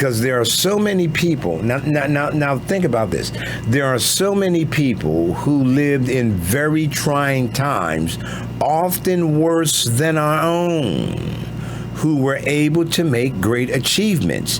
because there are so many people. Now think about this. There are so many people who lived in very trying times, often worse than our own, who were able to make great achievements.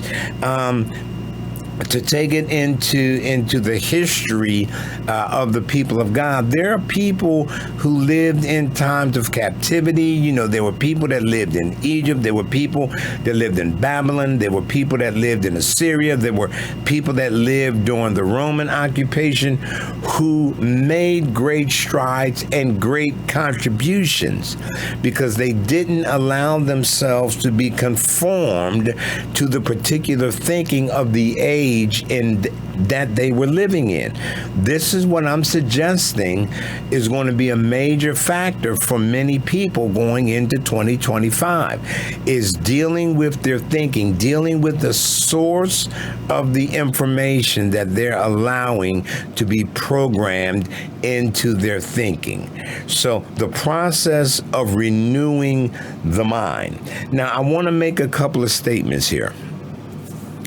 To take it into the history of the people of God, there are people who lived in times of captivity. You know, there were people that lived in Egypt. There were people that lived in Babylon. There were people that lived in Assyria. There were people that lived during the Roman occupation who made great strides and great contributions because they didn't allow themselves to be conformed to the particular thinking of the age in that they were living in. This is what I'm suggesting is going to be a major factor for many people going into 2025, is dealing with their thinking, dealing with the source of the information that they're allowing to be programmed into their thinking. So the process of renewing the mind. Now, I want to make a couple of statements here.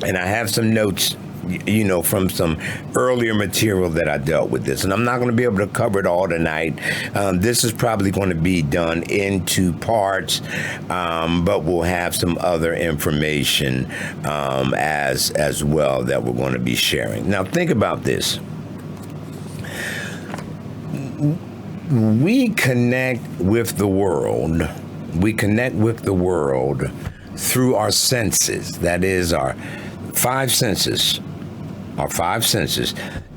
And I have some notes, you know, from some earlier material that I dealt with this. And I'm not going to be able to cover it all tonight. This is probably going to be done in two parts, but we'll have some other information as well that we're going to be sharing. Now, think about this. We connect with the world. We connect with the world through our senses. That is our five senses. Our five senses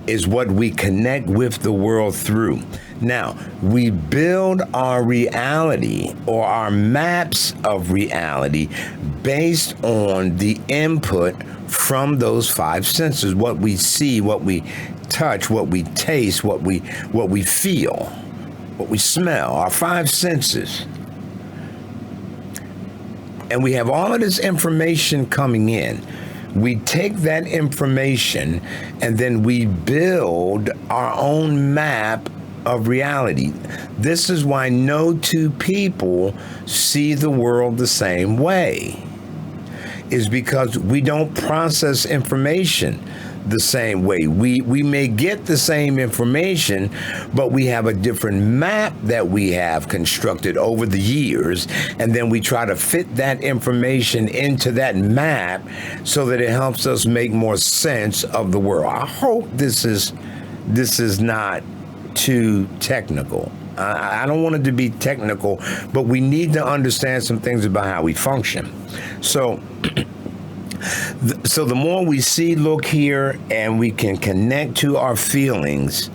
is what we connect with the world through. Now, we build our reality or our maps of reality based on the input from those five senses, what we see, what we touch, what we taste, what we feel, what we smell, our five senses. And we have all of this information coming in. We take that information and then we build our own map of reality. This is why no two people see the world the same way, is because we don't process information the same way. We may get the same information, but we have a different map that we have constructed over the years, and then we try to fit that information into that map so that it helps us make more sense of the world. I hope this is not too technical. I don't want it to be technical, but we need to understand some things about how we function. So the more we see, look, hear, and we can connect to our feelings,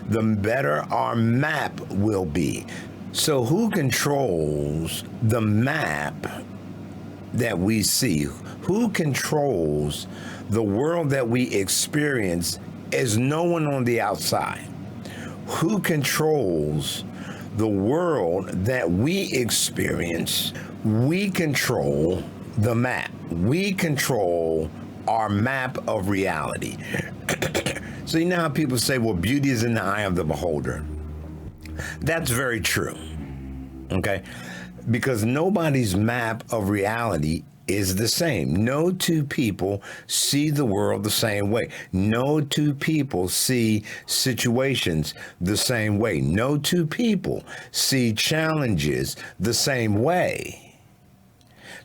the better our map will be. So who controls the map that we see? Who controls the world that we experience is no one on the outside. Who controls the world that we experience? We control the map. We control our map of reality. So you know how people say, well, beauty is in the eye of the beholder. That's very true. Okay? Because nobody's map of reality is the same. No two people see the world the same way. No two people see situations the same way. No two people see challenges the same way.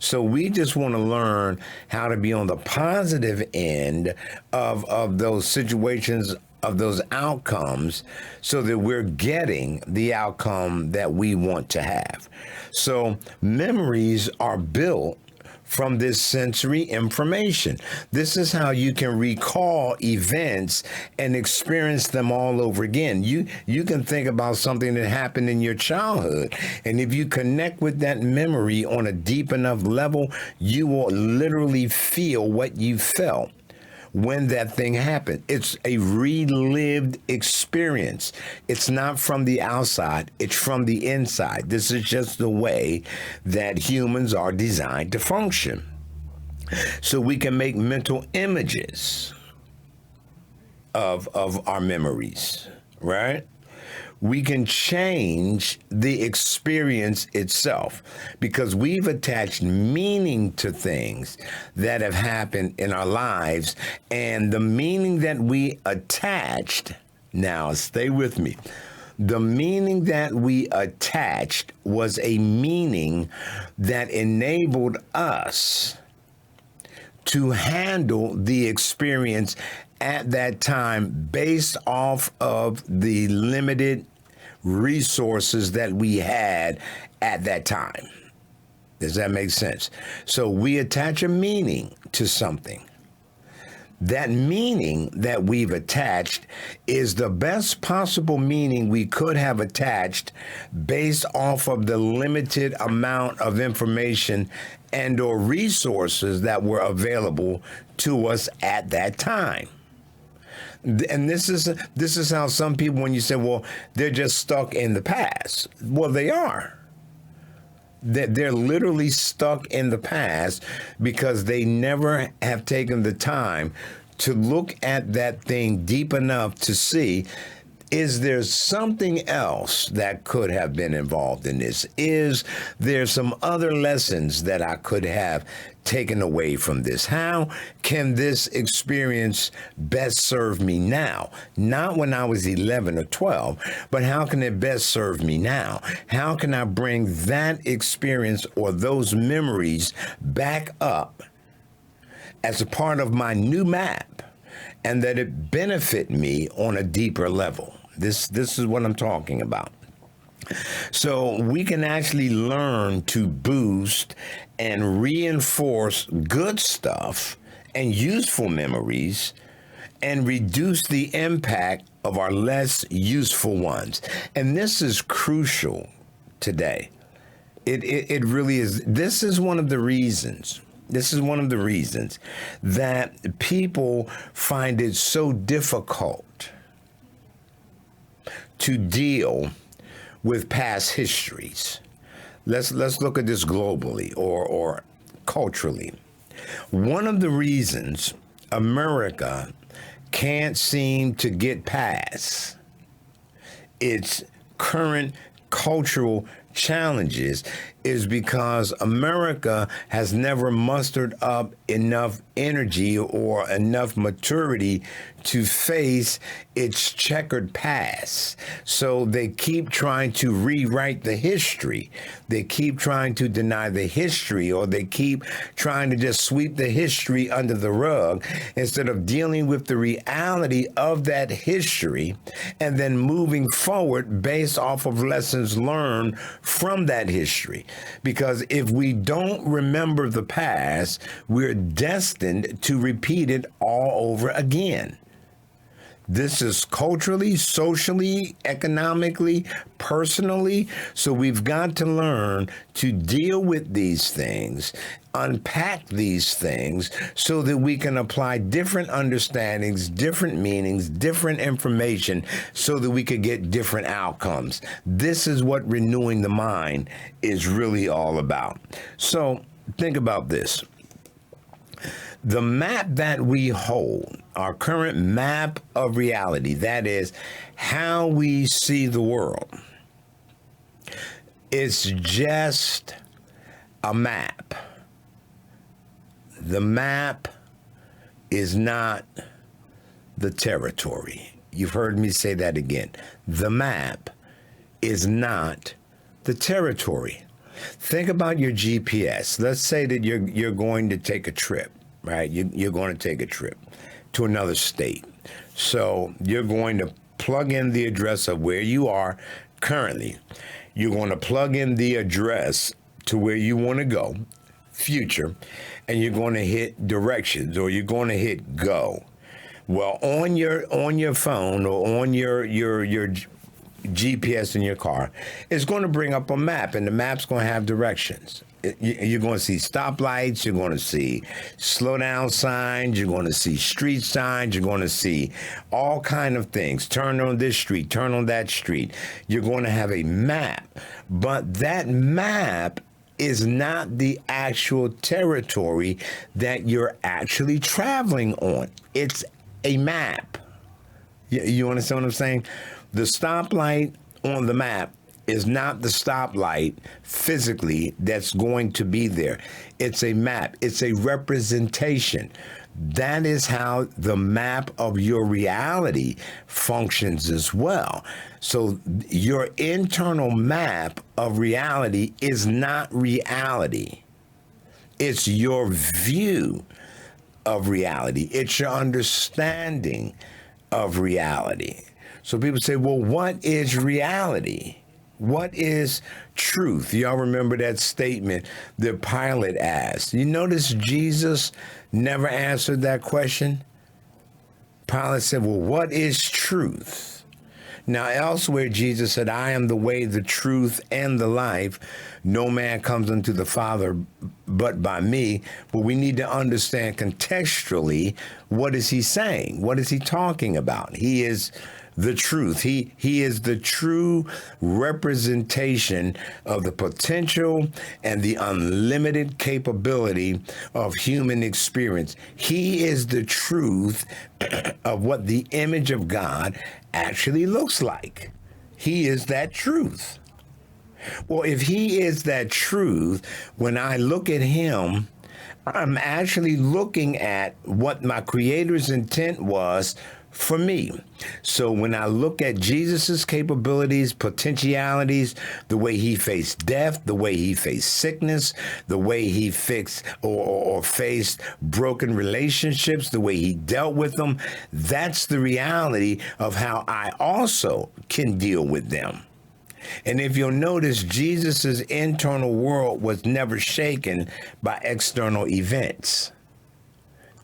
So we just want to learn how to be on the positive end of those situations, of those outcomes, so that we're getting the outcome that we want to have. So memories are built from this sensory information. This is how you can recall events and experience them all over again. You can think about something that happened in your childhood, and if you connect with that memory on a deep enough level, you will literally feel what you felt when that thing happened. It's a relived experience. It's not from the outside, it's from the inside. This is just the way that humans are designed to function. So we can make mental images of our memories, right? we can change the experience itself because we've attached meaning to things that have happened in our lives. And the meaning that we attached, now stay with me, the meaning that we attached was a meaning that enabled us to handle the experience at that time based off of the limited resources that we had at that time. Does that make sense? So we attach a meaning to something. That meaning that we've attached is the best possible meaning we could have attached based off of the limited amount of information and or resources that were available to us at that time. And this is how some people, when you say, well, they're just stuck in the past. Well, they are. They're literally stuck in the past because they never have taken the time to look at that thing deep enough to see, is there something else that could have been involved in this? Is there some other lessons that I could have taken away from this? How can this experience best serve me now? Not when I was 11 or 12, but how can it best serve me now? How can I bring that experience or those memories back up as a part of my new map and that it benefit me on a deeper level? This is what I'm talking about. So we can actually learn to boost and reinforce good stuff and useful memories and reduce the impact of our less useful ones. And this is crucial today. It really is. This is one of the reasons that people find it so difficult to deal with past histories. Let's look at this globally or culturally. One of the reasons America can't seem to get past its current cultural challenges is because America has never mustered up enough energy or enough maturity to face its checkered past. So they keep trying to rewrite the history. They keep trying to deny the history, or they keep trying to just sweep the history under the rug instead of dealing with the reality of that history and then moving forward based off of lessons learned from that history. Because if we don't remember the past, we're destined to repeat it all over again. This is culturally, socially, economically, personally. So we've got to learn to deal with these things, unpack these things so that we can apply different understandings, different meanings, different information so that we could get different outcomes. This is what renewing the mind is really all about. So think about this. The map that we hold, our current map of reality, that is how we see the world, it's just a map. The map is not the territory. You've heard me say that again. The map is not the territory. Think about your GPS. Let's say that you're going to take a trip. Right, you're going to take a trip to another state. So you're going to plug in the address of where you are currently. You're going to plug in the address to where you want to go, future, and you're going to hit directions or you're going to hit go. Well, on your phone or on your GPS in your car, it's going to bring up a map, and the map's going to have directions. You're going to see stoplights, you're going to see slow down signs, you're going to see street signs, you're going to see all kind of things. Turn on this street, turn on that street. You're going to have a map, but that map is not the actual territory that you're actually traveling on. It's a map. You understand what I'm saying? The stoplight on the map is not the stoplight physically that's going to be there. It's a map. It's a representation. That is how the map of your reality functions as well. So your internal map of reality is not reality. It's your view of reality. It's your understanding of reality. So people say, well, what is reality? What is truth? Y'all remember that statement that Pilate asked. You notice Jesus never answered that question? Pilate said, well, what is truth? Now, elsewhere, Jesus said, I am the way, the truth, and the life. No man comes unto the Father but by me. But we need to understand contextually, what is he saying? What is he talking about? He is the truth. He is the true representation of the potential and the unlimited capability of human experience. He is the truth of what the image of God actually looks like. He is that truth. Well, if he is that truth, when I look at him, I'm actually looking at what my Creator's intent was for me. So when I look at Jesus's capabilities, potentialities, the way he faced death, the way he faced sickness, the way he fixed or faced broken relationships, the way he dealt with them, that's the reality of how I also can deal with them. And if you'll notice, Jesus's internal world was never shaken by external events.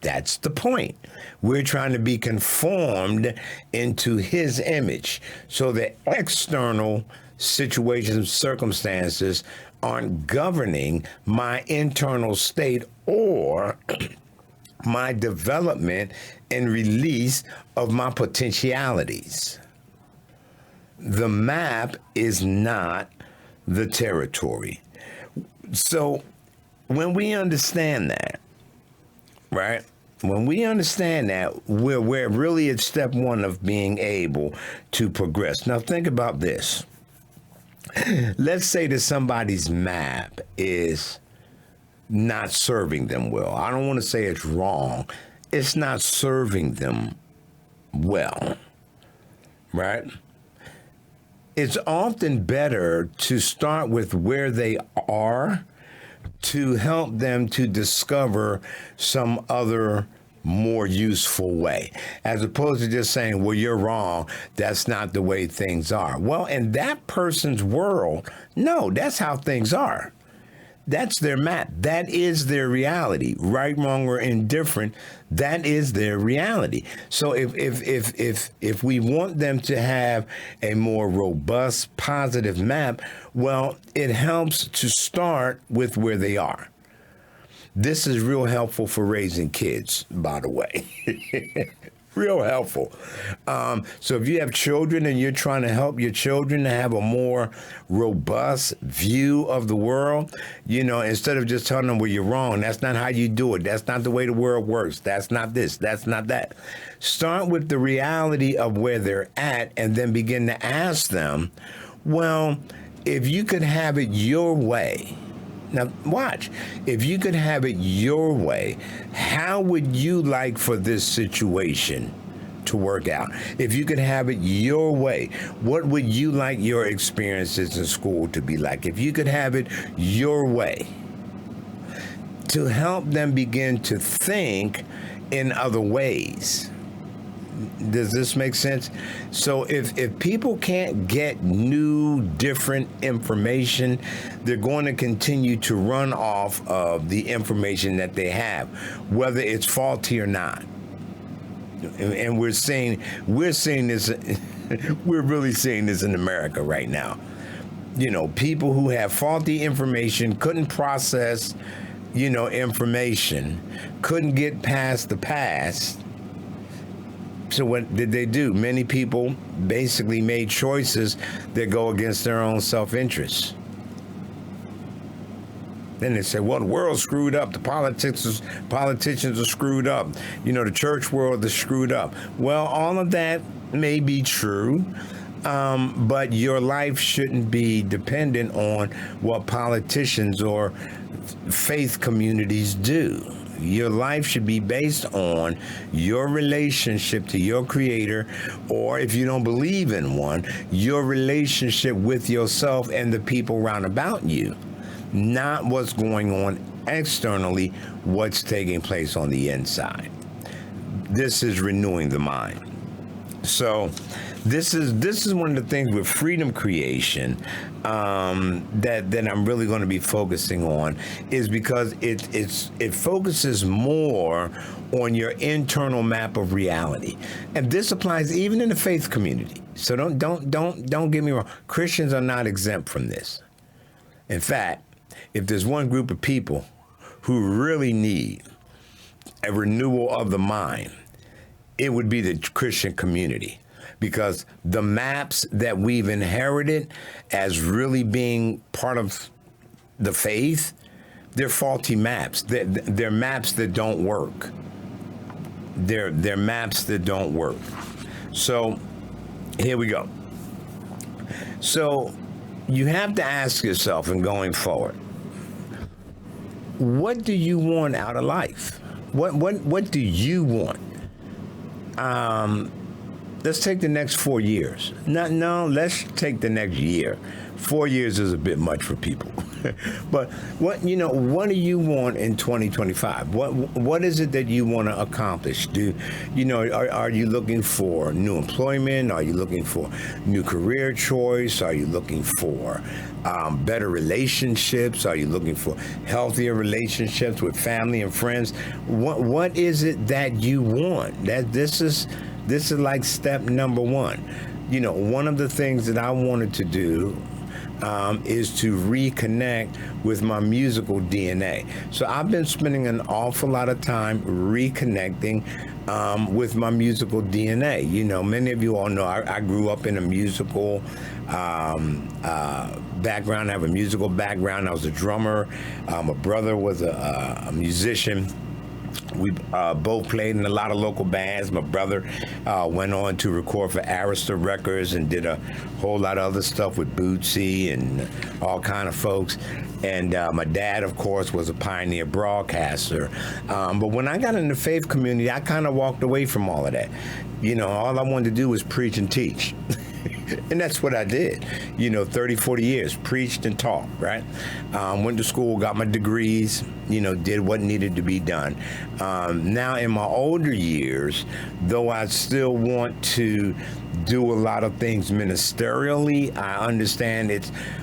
That's the point. We're trying to be conformed into his image. So the external situations and circumstances aren't governing my internal state or my development and release of my potentialities. The map is not the territory. So when we understand that, right? When we understand that, we're really at step one of being able to progress. Now think about this. Let's say that somebody's map is not serving them well. I don't want to say it's wrong. It's not serving them well, right? It's often better to start with where they are to help them to discover some other more useful way, as opposed to just saying, well, you're wrong. That's not the way things are. Well, in that person's world, no, that's how things are. That's their map. That is their reality. Right, wrong, or indifferent, that is their reality. So if we want them to have a more robust, positive map, well, it helps to start with where they are. This is real helpful for raising kids, by the way. Real helpful. So if you have children and you're trying to help your children to have a more robust view of the world, you know, instead of just telling them, well, you're wrong, that's not how you do it, that's not the way the world works, that's not this, that's not that. Start with the reality of where they're at and then begin to ask them, well, if you could have it your way, now, watch. If you could have it your way, how would you like for this situation to work out? If you could have it your way, what would you like your experiences in school to be like? If you could have it your way, to help them begin to think in other ways. Does this make sense? So if people can't get new, different information, they're going to continue to run off of the information that they have, whether it's faulty or not. And we're seeing this, we're really seeing this in America right now. You know, people who have faulty information, couldn't process, information, couldn't get past the past. So what did they do? Many people basically made choices that go against their own self-interest. Then they say, well, the world's screwed up. The politicians are screwed up. The church world is screwed up. Well, all of that may be true, But your life shouldn't be dependent on what politicians or faith communities do. Your life should be based on your relationship to your creator, or if you don't believe in one, your relationship with yourself and the people around about you, not what's going on externally, what's taking place on the inside. This is renewing the mind. So this is one of the things with freedom creation that I'm really going to be focusing on, is because it focuses more on your internal map of reality, and this applies even in the faith community. So don't get me wrong. Christians are not exempt from this. In fact, if there's one group of people who really need a renewal of the mind, it would be the Christian community, because the maps that we've inherited as really being part of the faith, they're faulty maps. They're maps that don't work. They're maps that don't work. So here we go. So you have to ask yourself, in going forward, what do you want out of life? What do you want? Let's take the next 4 years. No, let's take the next year. 4 years is a bit much for people. But what do you want in 2025? What is it that you want to accomplish? Are you looking for new employment? Are you looking for new career choice? Are you looking for better relationships? Are you looking for healthier relationships with family and friends? What is it that you want? This is like step number one. One of the things that I wanted to do is to reconnect with my musical DNA. So I've been spending an awful lot of time reconnecting with my musical DNA. Many of you all know I grew up in a musical background. I have a musical background. I was a drummer. My brother was a musician. We both played in a lot of local bands. My brother went on to record for Arista Records and did a whole lot of other stuff with Bootsy and all kind of folks. And my dad, of course, was a pioneer broadcaster. But when I got in the faith community, I kind of walked away from all of that. All I wanted to do was preach and teach. And that's what I did, 30, 40 years, preached and taught, right? Went to school, got my degrees, did what needed to be done. Now in my older years, though I still want to do a lot of things ministerially, I understand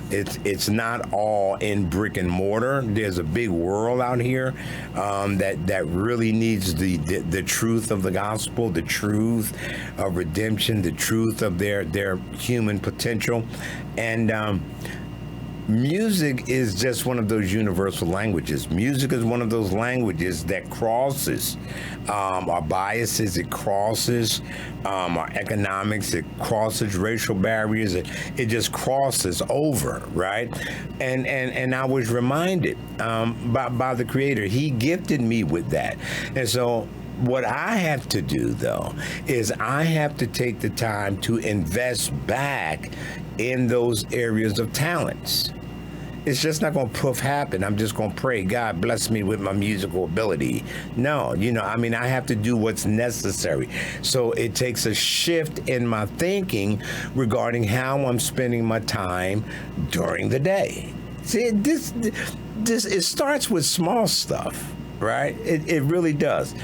it's not all in brick and mortar. There's a big world out here that really needs the truth of the gospel, the truth of redemption, the truth of their human potential. And music is just one of those universal languages. Music is one of those languages that crosses our biases, it crosses our economics, it crosses racial barriers, it just crosses over, right? And I was reminded by the Creator. He gifted me with that. And so what I have to do, though, is I have to take the time to invest back in those areas of talents. It's just not going to poof happen. I'm just going to pray, God bless me with my musical ability. No, I have to do what's necessary. So it takes a shift in my thinking regarding how I'm spending my time during the day. See, it starts with small stuff. Right? It really does.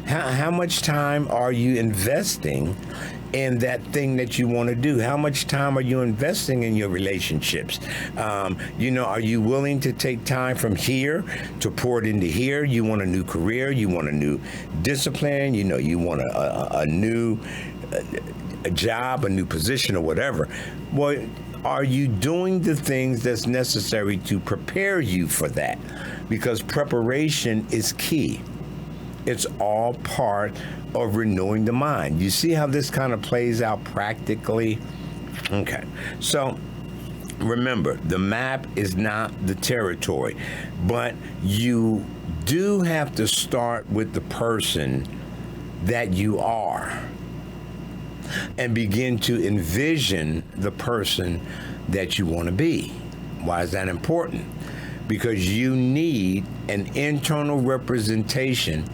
How much time are you investing in that thing that you want to do? How much time are you investing in your relationships? Are you willing to take time from here to pour it into here? You want a new career? You want a new discipline? You want a new job, a new position, or whatever. Well, are you doing the things that's necessary to prepare you for that? Because preparation is key. It's all part of renewing the mind. You see how this kind of plays out practically? Okay. So remember, the map is not the territory, but you do have to start with the person that you are. and begin to envision the person that you want to be. Why is that important? Because you need an internal representation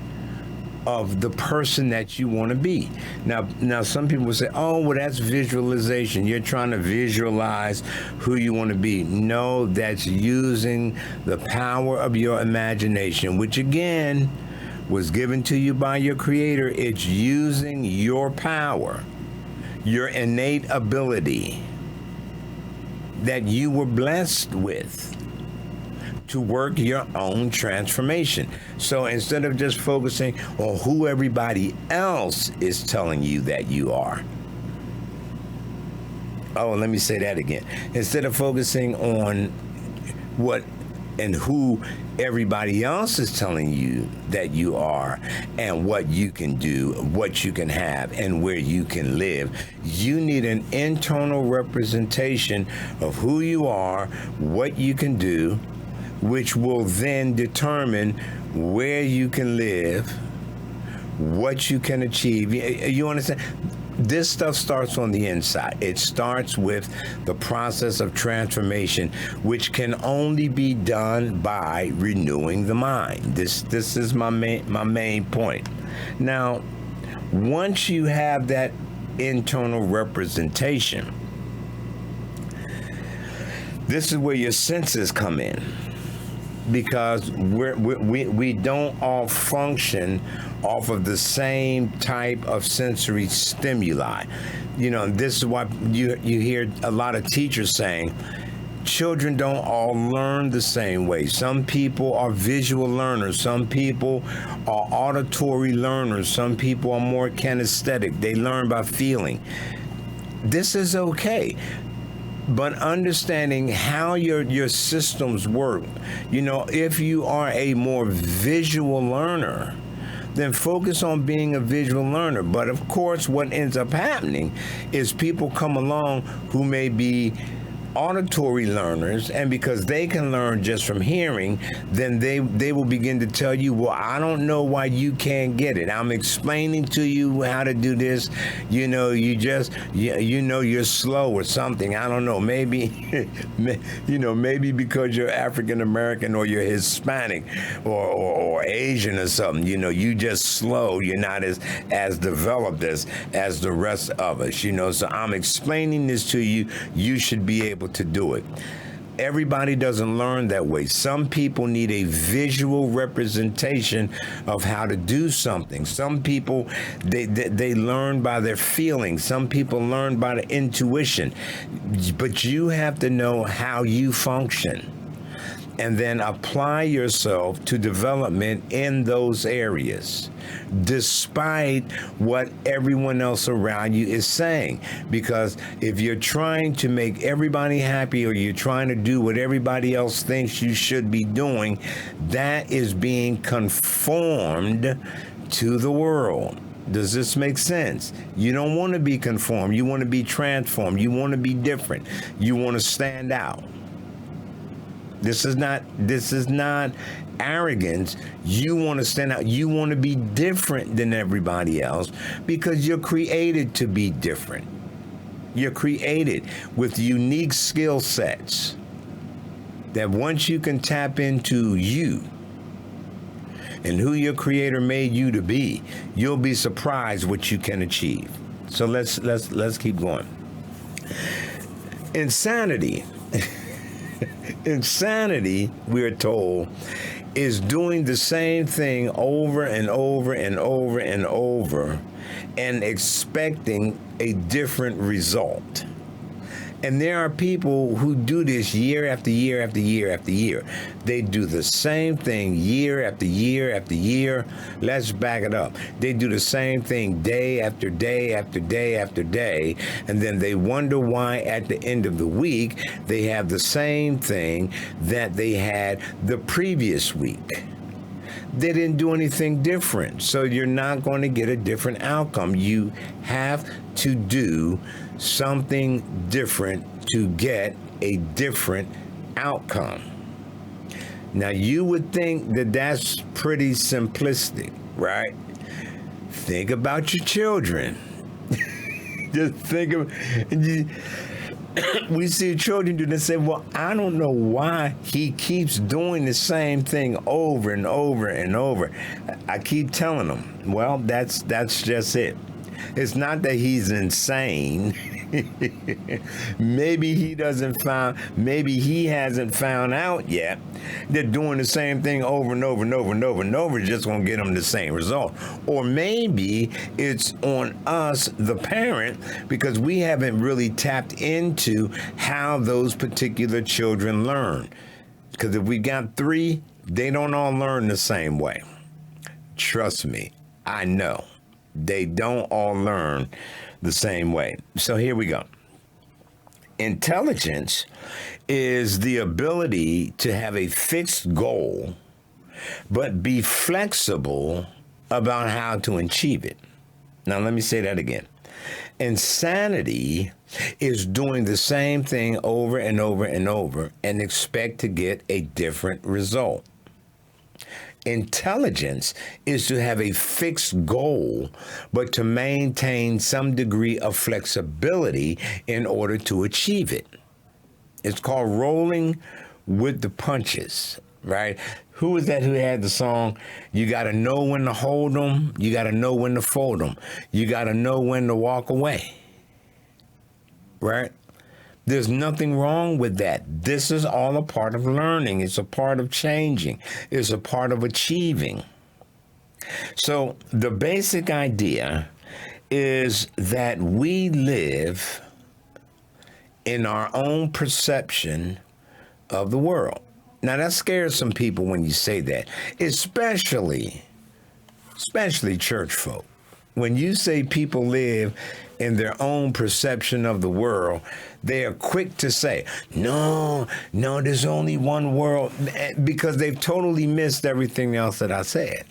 of the person that you want to be. Now, some people say, "Oh, well, that's visualization. You're trying to visualize who you want to be." No, that's using the power of your imagination, which again was given to you by your Creator. It's using your power, your innate ability that you were blessed with to work your own transformation. So instead of just focusing on who everybody else is telling you that you are. Oh, let me say that again. Instead of focusing on what and who everybody else is telling you that you are and what you can do, what you can have, and where you can live, you need an internal representation of who you are, what you can do, which will then determine where you can live, what you can achieve. You understand? This stuff starts on the inside. It starts with the process of transformation, which can only be done by renewing the mind. This is my main point. Now, once you have that internal representation, this is where your senses come in. Because we don't all function off of the same type of sensory stimuli. You know, this is why you hear a lot of teachers saying, children don't all learn the same way. Some people are visual learners. Some people are auditory learners. Some people are more kinesthetic. They learn by feeling. This is okay. But understanding how your systems work, you know, if you are a more visual learner, then focus on being a visual learner. But of course, what ends up happening is people come along who may be auditory learners, and because they can learn just from hearing, then they will begin to tell you, well, I don't know why you can't get it. I'm explaining to you how to do this. You know, you're slow or something. I don't know. Maybe, maybe because you're African American or you're Hispanic or Asian or something. You know, you just slow. You're not as developed as the rest of us. You know, so I'm explaining this to you. You should be able to do it. Everybody doesn't learn that way. Some people need a visual representation of how to do something. Some people, they learn by their feelings. Some people learn by the intuition. But you have to know how you function and then apply yourself to development in those areas, despite what everyone else around you is saying. Because if you're trying to make everybody happy or you're trying to do what everybody else thinks you should be doing, that is being conformed to the world. Does this make sense? You don't want to be conformed. You want to be transformed. You want to be different. You want to stand out. This is not arrogance. You want to stand out. You want to be different than everybody else because you're created to be different. You're created with unique skill sets that once you can tap into you and who your Creator made you to be, you'll be surprised what you can achieve. So let's keep going. Insanity. Insanity, we're told, is doing the same thing over and over and over and over and expecting a different result. And there are people who do this year after year after year after year. They do the same thing year after year after year. Let's back it up. They do the same thing day after day after day after day. And then they wonder why at the end of the week, they have the same thing that they had the previous week. They didn't do anything different. So you're not going to get a different outcome. You have to do something different to get a different outcome. Now, you would think that that's pretty simplistic, right? Think about your children. Just think of we see children do this. Say, well, I don't know why he keeps doing the same thing over and over and over. I keep telling them, well, that's just it. It's not that he's insane. Maybe he hasn't found out yet that doing the same thing over and over and over and over and over is just going to get him the same result. Or maybe it's on us, the parent, because we haven't really tapped into how those particular children learn. Because if we got 3, they don't all learn the same way. Trust me, I know. They don't all learn the same way. So here we go. Intelligence is the ability to have a fixed goal, but be flexible about how to achieve it. Now, let me say that again. Insanity is doing the same thing over and over and over and expect to get a different result. Intelligence is to have a fixed goal, but to maintain some degree of flexibility in order to achieve it. It's called rolling with the punches, right? Who was that who had the song, you got to know when to hold them, you got to know when to fold them, you got to know when to walk away, right? There's nothing wrong with that. This is all a part of learning. It's a part of changing. It's a part of achieving. So the basic idea is that we live in our own perception of the world. Now, that scares some people when you say that, especially church folk. When you say people live in their own perception of the world, they are quick to say, no, there's only one world, because they've totally missed everything else that I said.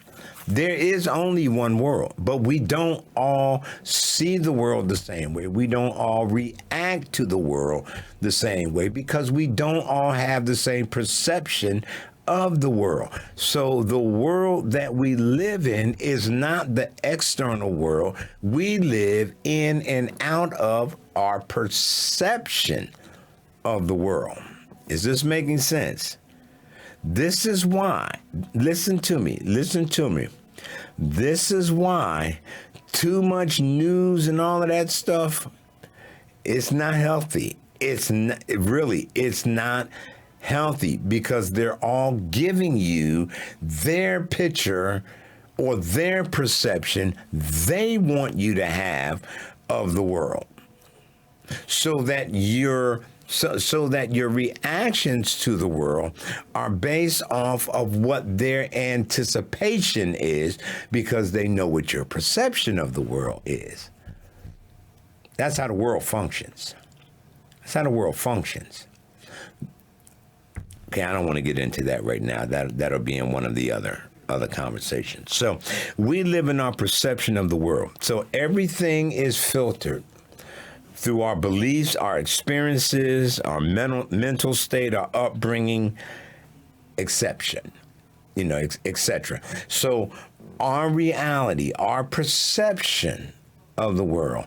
There is only one world, but we don't all see the world the same way. We don't all react to the world the same way because we don't all have the same perception of the world. So the world that we live in is not the external world. We live in and out of our perception of the world. Is this making sense? This is why, listen to me. This is why too much news and all of that stuff, it's not healthy. It's not healthy because they're all giving you their picture or their perception they want you to have of the world. So that your reactions to the world are based off of what their anticipation is because they know what your perception of the world is. That's how the world functions. Okay, I don't want to get into that right now. That'll be in one of the other conversations. So we live in our perception of the world. So everything is filtered through our beliefs, our experiences, our mental state, our upbringing, etc. So our reality, our perception of the world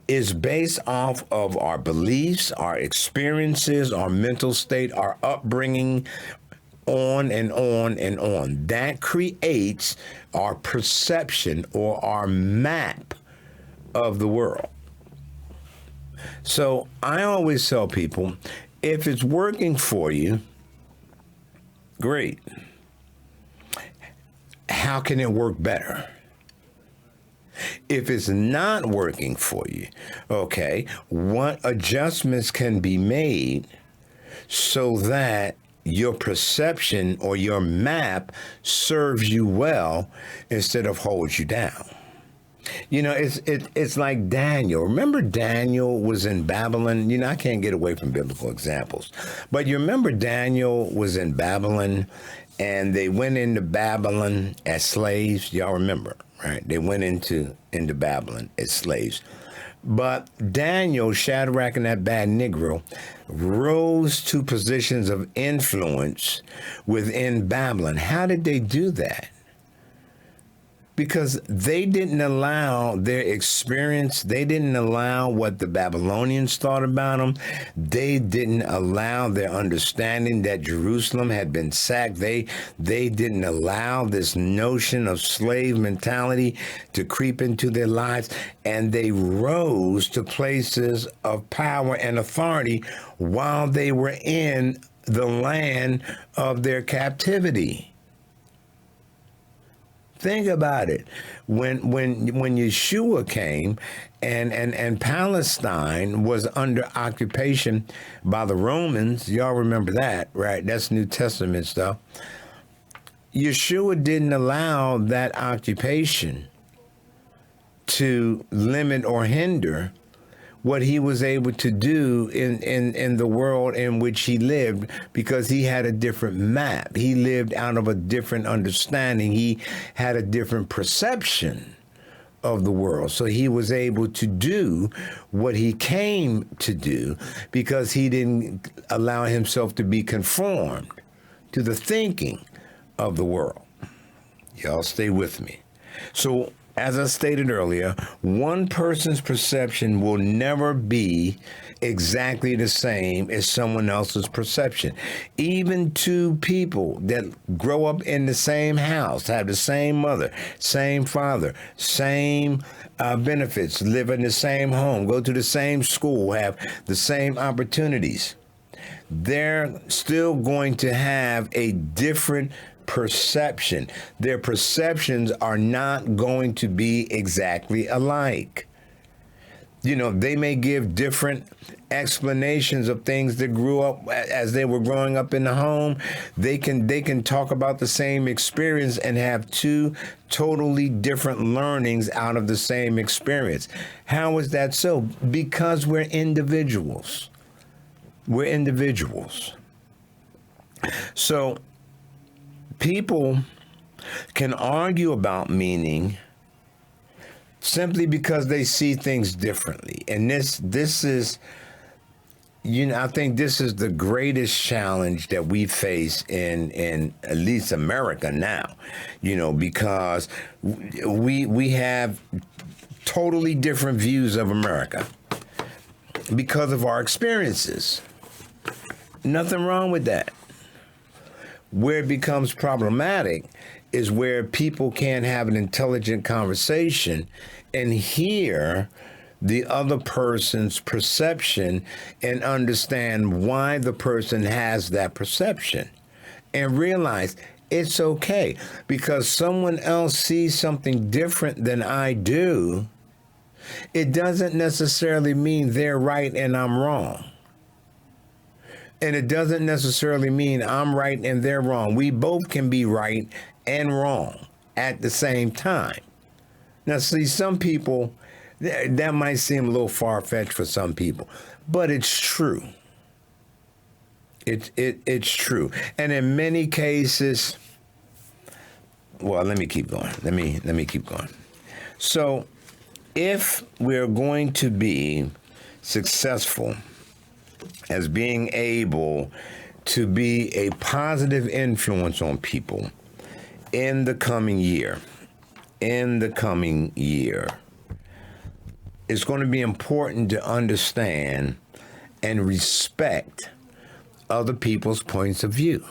is based off of our beliefs, our experiences, our mental state, our upbringing, on and on and on. That creates our perception or our map of the world. So I always tell people, if it's working for you, great. How can it work better? If it's not working for you, okay, what adjustments can be made so that your perception or your map serves you well instead of holds you down? It's like Daniel. Remember Daniel was in Babylon? I can't get away from biblical examples. But you remember Daniel was in Babylon and they went into Babylon as slaves. Y'all remember, right? They went into Babylon as slaves. But Daniel, Shadrach, and that bad Negro rose to positions of influence within Babylon. How did they do that? because they didn't allow their experience, they didn't allow what the Babylonians thought about them, they didn't allow their understanding that Jerusalem had been sacked, they didn't allow this notion of slave mentality to creep into their lives, and they rose to places of power and authority while they were in the land of their captivity. Think about it. When Yeshua came and Palestine was under occupation by the Romans, y'all remember that, right? That's New Testament stuff. Yeshua didn't allow that occupation to limit or hinder what he was able to do in the world in which he lived, because he had a different map. He lived out of a different understanding. He had a different perception of the world. So he was able to do what he came to do because he didn't allow himself to be conformed to the thinking of the world. Y'all stay with me. So, as I stated earlier, one person's perception will never be exactly the same as someone else's perception. Even two people that grow up in the same house, have the same mother, same father, same benefits, live in the same home, go to the same school, have the same opportunities, they're still going to have a different perception. Their perceptions are not going to be exactly alike. You know, they may give different explanations of things that grew up as they were growing up in the home. They can talk about the same experience and have two totally different learnings out of the same experience. How is that so? Because we're individuals. We're individuals. So people can argue about meaning simply because they see things differently. And this is, I think this is the greatest challenge that we face in at least America now, because we have totally different views of America because of our experiences. Nothing wrong with that. Where it becomes problematic is where people can't have an intelligent conversation and hear the other person's perception and understand why the person has that perception and realize it's okay because someone else sees something different than I do. It doesn't necessarily mean they're right and I'm wrong. And it doesn't necessarily mean I'm right and they're wrong. We both can be right and wrong at the same time. Now, see, some people, that might seem a little far-fetched for some people, but it's true. It's true. And in many cases, well, let me keep going. Let me keep going. So if we're going to be successful as being able to be a positive influence on people in the coming year, it's going to be important to understand and respect other people's points of view.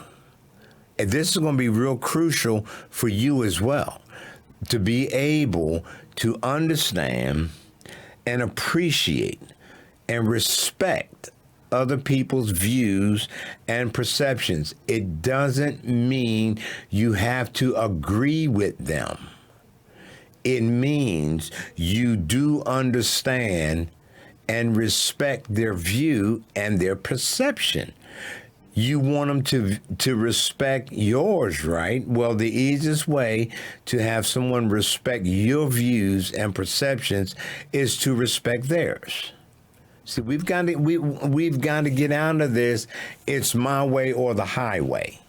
And this is going to be real crucial for you as well, to be able to understand and appreciate and respect other people's views and perceptions. It doesn't mean you have to agree with them. It means you do understand and respect their view and their perception. You want them to respect yours, right? Well, the easiest way to have someone respect your views and perceptions is to respect theirs. See, we've got to get out of this. It's my way or the highway.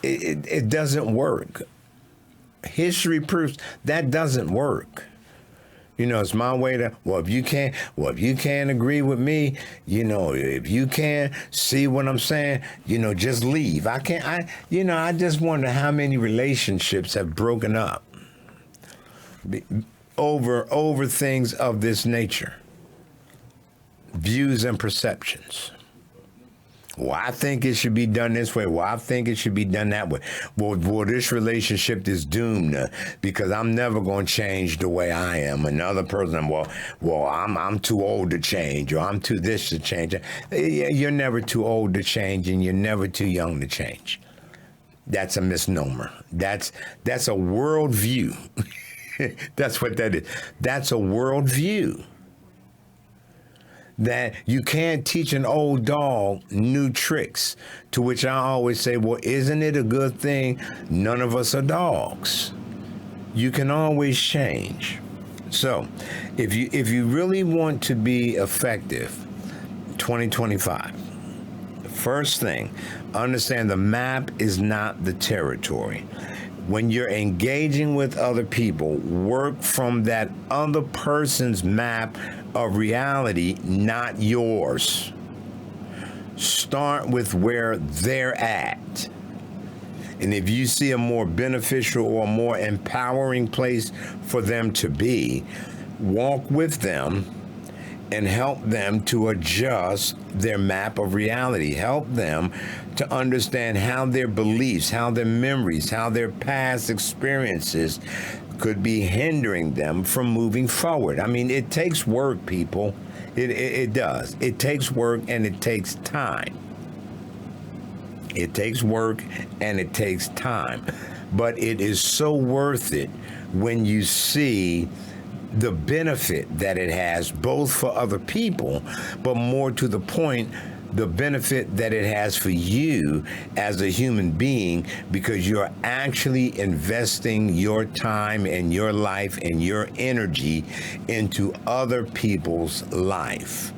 It doesn't work. History proves that doesn't work. It's my way to, if you can't agree with me, if you can't see what I'm saying, just leave. I just wonder how many relationships have broken up Be- over things of this nature, views and perceptions. Well, I think it should be done this way. Well, I think it should be done that way. Well, this relationship is doomed because I'm never going to change the way I am. Another person, I'm too old to change, or I'm too this to change. You're never too old to change, and you're never too young to change. That's a misnomer. That's a worldview. That's what that is. That's a worldview. That you can't teach an old dog new tricks, to which I always say, well, isn't it a good thing none of us are dogs? You can always change. So if you really want to be effective, 2025, first thing, understand the map is not the territory. When you're engaging with other people, work from that other person's map of reality, not yours. Start with where they're at. And if you see a more beneficial or more empowering place for them to be, walk with them and help them to adjust their map of reality. Help them to understand how their beliefs, how their memories, how their past experiences could be hindering them from moving forward. I mean, it takes work, people. It does. It takes work and it takes time. It takes work and it takes time. But it is so worth it when you see the benefit that it has, both for other people, but more to the point, the benefit that it has for you as a human being, because you're actually investing your time and your life and your energy into other people's life.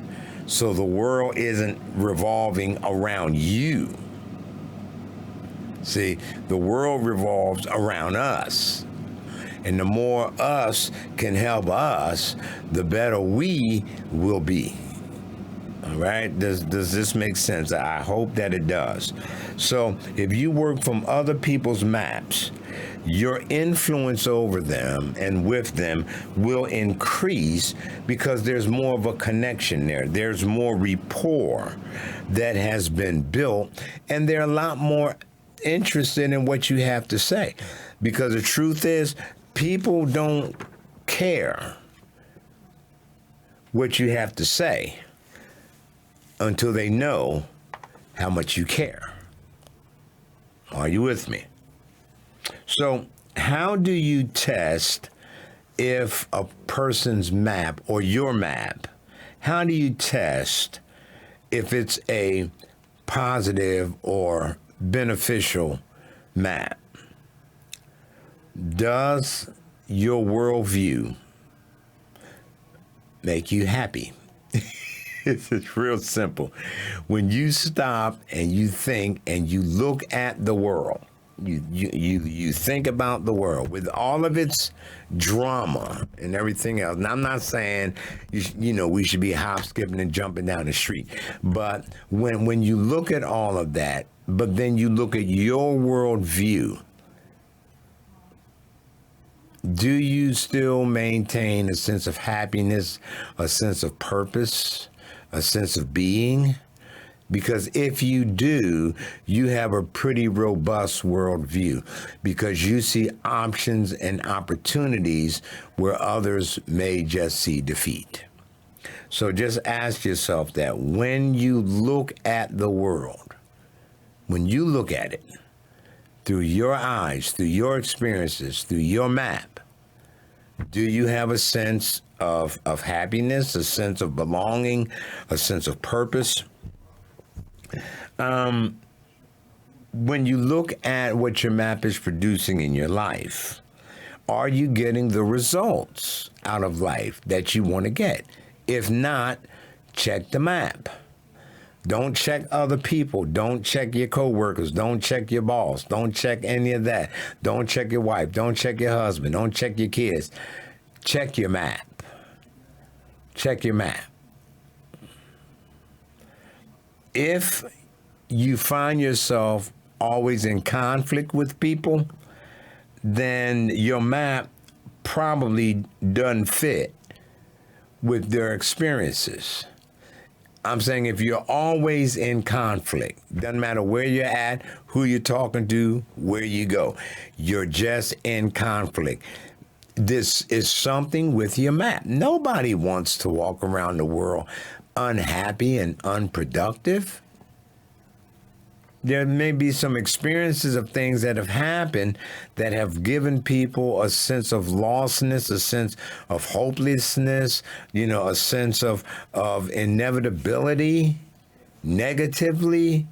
So the world isn't revolving around you. See, the world revolves around us. And the more us can help us, the better we will be. All right? Does this make sense? I hope that it does. So if you work from other people's maps, your influence over them and with them will increase because there's more of a connection there. There's more rapport that has been built, and they're a lot more interested in what you have to say. Because the truth is, people don't care what you have to say until they know how much you care. Are you with me? So, how do you test if a person's map or your map, how do you test if it's a positive or beneficial map? Does your worldview make you happy? It's real simple. When you stop and you think and you look at the world, you think about the world with all of its drama and everything else. And I'm not saying we should be hop, skipping, and jumping down the street. But when you look at all of that, but then you look at your worldview, do you still maintain a sense of happiness, a sense of purpose, a sense of being? Because if you do, you have a pretty robust worldview, because you see options and opportunities where others may just see defeat. So just ask yourself that when you look at the world, when you look at it through your eyes, through your experiences, through your map, do you have a sense of happiness, a sense of belonging, a sense of purpose? When you look at what your map is producing in your life, are you getting the results out of life that you want to get? If not, check the map. Don't check other people. Don't check your coworkers. Don't check your boss. Don't check any of that. Don't check your wife. Don't check your husband. Don't check your kids. Check your map. Check your map. If you find yourself always in conflict with people, then your map probably doesn't fit with their experiences. I'm saying if you're always in conflict, doesn't matter where you're at, who you're talking to, where you go, you're just in conflict. This is something with your map. Nobody wants to walk around the world unhappy and unproductive. There may be some experiences of things that have happened that have given people a sense of lostness, a sense of hopelessness, a sense of inevitability, negatively,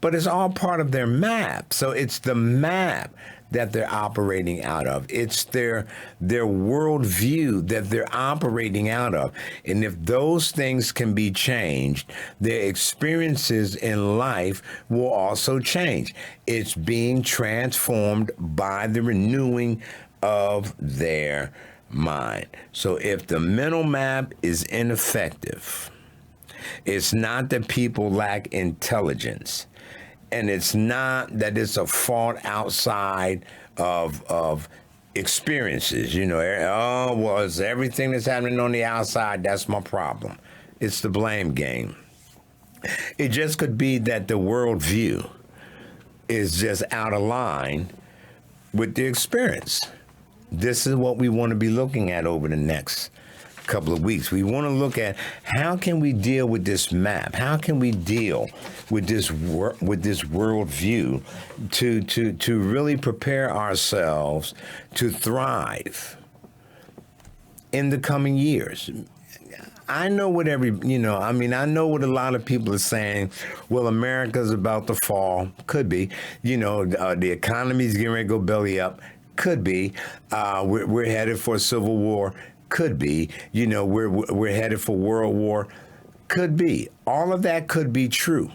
but it's all part of their map. So it's the map that they're operating out of. It's their worldview that they're operating out of. And if those things can be changed, their experiences in life will also change. It's being transformed by the renewing of their mind. So if the mental map is ineffective, it's not that people lack intelligence. And it's not that it's a fault outside of experiences. It's everything that's happening on the outside, that's my problem. It's the blame game. It just could be that the worldview is just out of line with the experience. This is what we want to be looking at over the next couple of weeks. We want to look at how can we deal with this map? How can we deal with this worldview to really prepare ourselves to thrive in the coming years? I know what I know what a lot of people are saying. Well, America's about to fall. Could be. The economy's getting ready to go belly up. Could be. We're headed for a civil war. Could be. We're headed for World War. Could be. All of that could be true.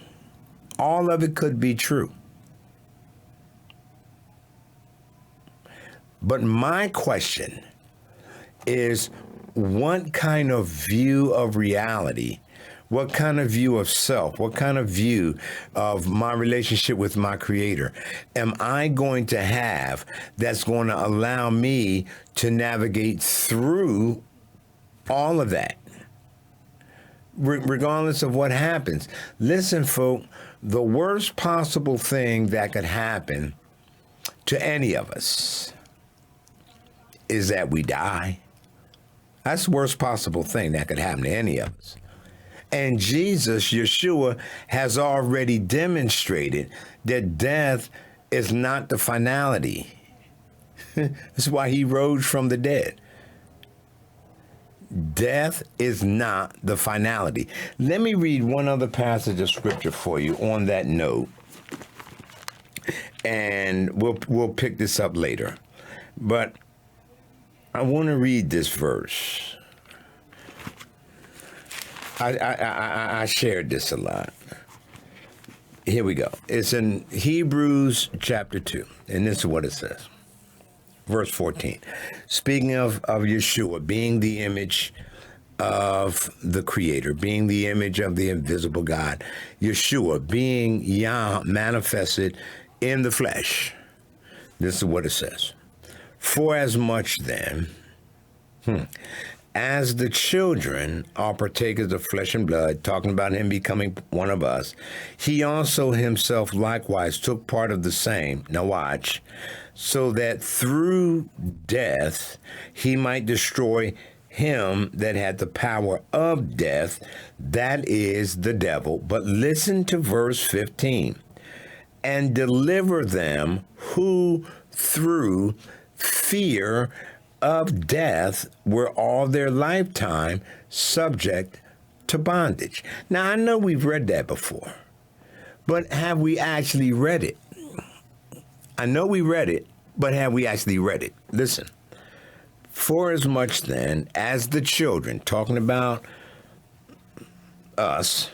All of it could be true. But my question is, what kind of view of reality, what kind of view of self, what kind of view of my relationship with my Creator am I going to have that's going to allow me to navigate through all of that, regardless of what happens? Listen, folk, the worst possible thing that could happen to any of us is that we die. That's the worst possible thing that could happen to any of us. And Jesus, Yeshua, has already demonstrated that death is not the finality. That's why he rose from the dead. Death is not the finality. Let me read one other passage of scripture for you on that note, and we'll pick this up later. But I want to read this verse. I shared this a lot. Here we go. It's in Hebrews chapter 2, and this is what it says. Verse 14. Speaking of Yeshua being the image of the Creator, being the image of the invisible God, Yeshua being Yah manifested in the flesh. This is what it says. For as much then, as the children are partakers of flesh and blood, talking about him becoming one of us, he also himself likewise took part of the same. Now watch. So that through death he might destroy him that had the power of death, that is the devil. But listen to verse 15. And deliver them who through fear of death were all their lifetime subject to bondage. Now, I know we've read that before, but have we actually read it? I know we read it, but have we actually read it? Listen. For as much then as the children, talking about us,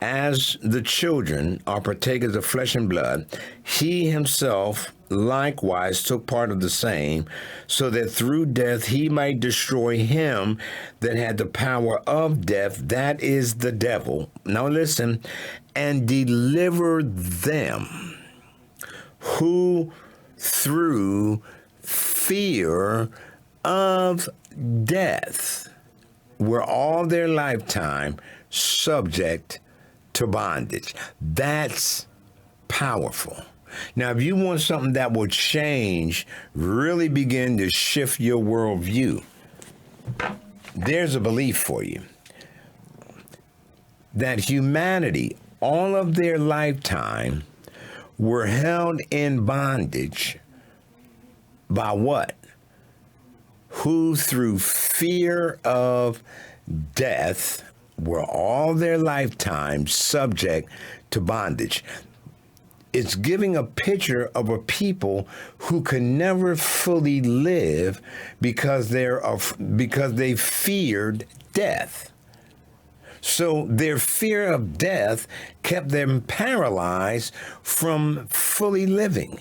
as the children are partakers of flesh and blood, he himself likewise took part of the same, so that through death he might destroy him that had the power of death, that is the devil. Now listen, and deliver them who through fear of death were all their lifetime subject to bondage. That's powerful. Now, if you want something that will change, really begin to shift your worldview, there's a belief for you. That humanity, all of their lifetime, were held in bondage by what? Who through fear of death were all their lifetime subject to bondage. It's giving a picture of a people who can never fully live because they feared death. So their fear of death kept them paralyzed from fully living.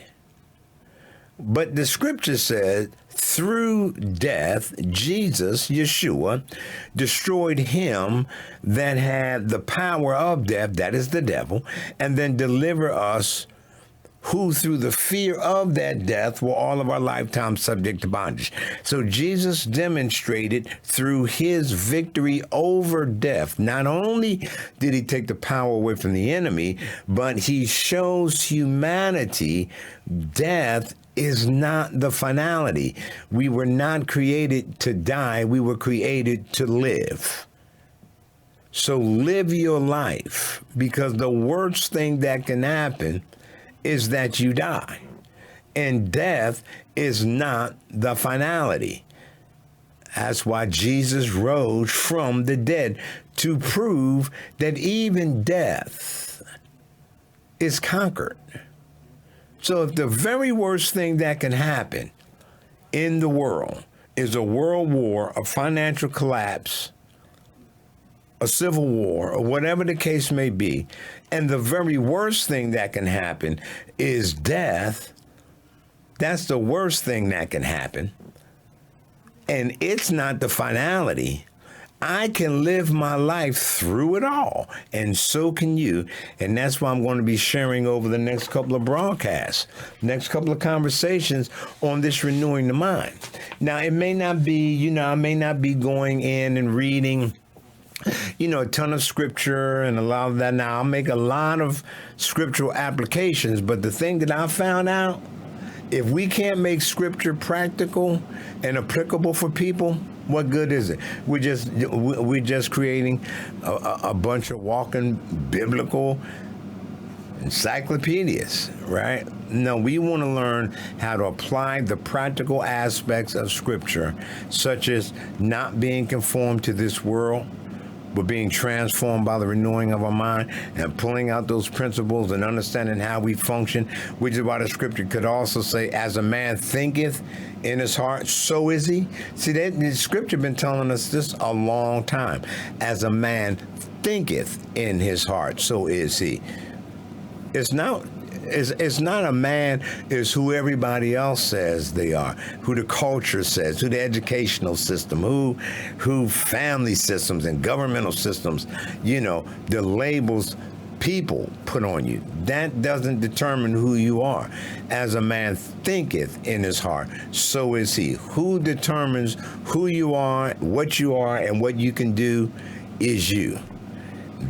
But the scripture said, through death, Jesus, Yeshua, destroyed him that had the power of death, that is the devil, and then deliver us who through the fear of that death were all of our lifetime subject to bondage. So Jesus demonstrated through his victory over death, not only did he take the power away from the enemy, but he shows humanity death is not the finality. We were not created to die. We were created to live. So live your life, because the worst thing that can happen is that you die. And death is not the finality. That's why Jesus rose from the dead, to prove that even death is conquered. So if the very worst thing that can happen in the world is a world war, a financial collapse, a civil war, or whatever the case may be, and the very worst thing that can happen is death, that's the worst thing that can happen, and it's not the finality, I can live my life through it all, and so can you. And that's why I'm going to be sharing over the next couple of broadcasts, next couple of conversations on this renewing the mind. Now, it may not be, I may not be going in and reading a ton of scripture and a lot of that. Now, I'll make a lot of scriptural applications, but the thing that I found out, if we can't make scripture practical and applicable for people, what good is it? We're just creating a bunch of walking biblical encyclopedias, right? No, we want to learn how to apply the practical aspects of scripture, such as not being conformed to this world, but being transformed by the renewing of our mind and pulling out those principles and understanding how we function, which is why the scripture could also say, as a man thinketh in his heart, so is he. See, that the scripture been telling us this a long time. As a man thinketh in his heart, so is he. It's not a man, it's who everybody else says they are, who the culture says, who the educational system, who family systems and governmental systems, the labels people put on you. That doesn't determine who you are. As a man thinketh in his heart, so is he. Who determines who you are, and what you can do is you.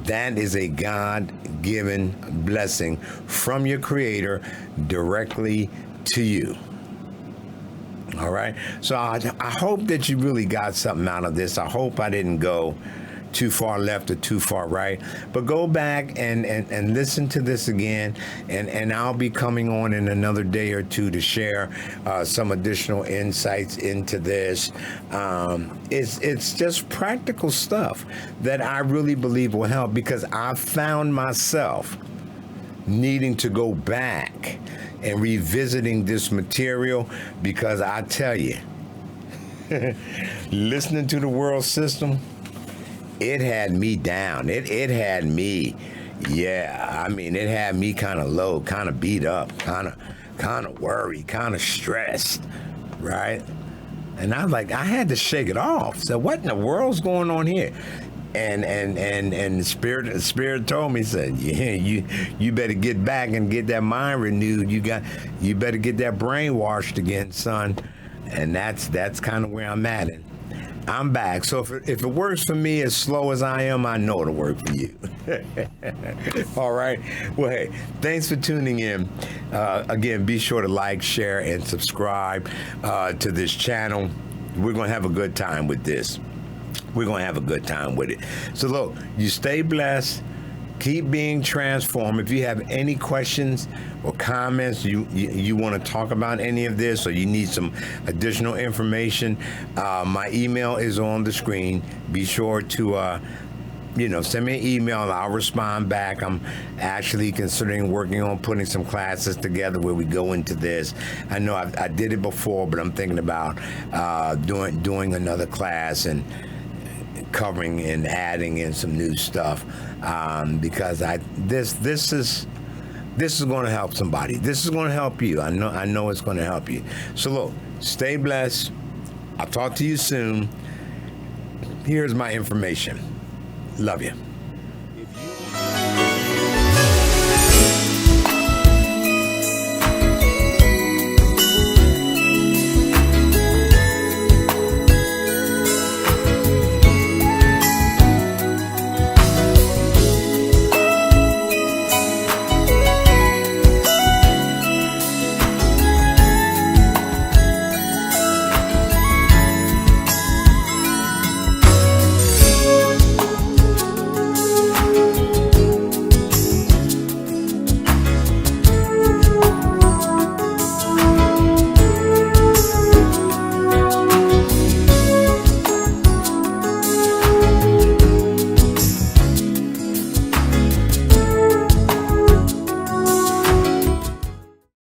That is a God-given blessing from your Creator directly to you. All right? So I hope that you really got something out of this. I hope I didn't go too far left or too far right. But go back and listen to this again, and I'll be coming on in another day or two to share some additional insights into this. It's just practical stuff that I really believe will help, because I found myself needing to go back and revisiting this material, because I tell you, listening to the world system, it had me down. It had me, it had me kind of low, kind of beat up, kind of worried, kind of stressed, right? And I was like, I had to shake it off. So what in the world's going on here? And the spirit told me, said, yeah, you better get back and get that mind renewed. You better get that brain washed again, son. And that's kind of where I'm at. And I'm back. So if it works for me as slow as I am, I know it'll work for you. All right. Well, hey, thanks for tuning in. Again, be sure to like, share, and subscribe to this channel. We're going to have a good time with this. We're going to have a good time with it. So look, you stay blessed. Keep being transformed. If you have any questions or comments, you want to talk about any of this, or you need some additional information, my email is on the screen. Be sure to send me an email and I'll respond back. I'm actually considering working on putting some classes together where we go into this. I know I did it before, but I'm thinking about doing another class and covering and adding in some new stuff, because this is going to help somebody. This is going to help you. I know it's going to help you. So look, stay blessed. I'll talk to you soon. Here's my information. Love you.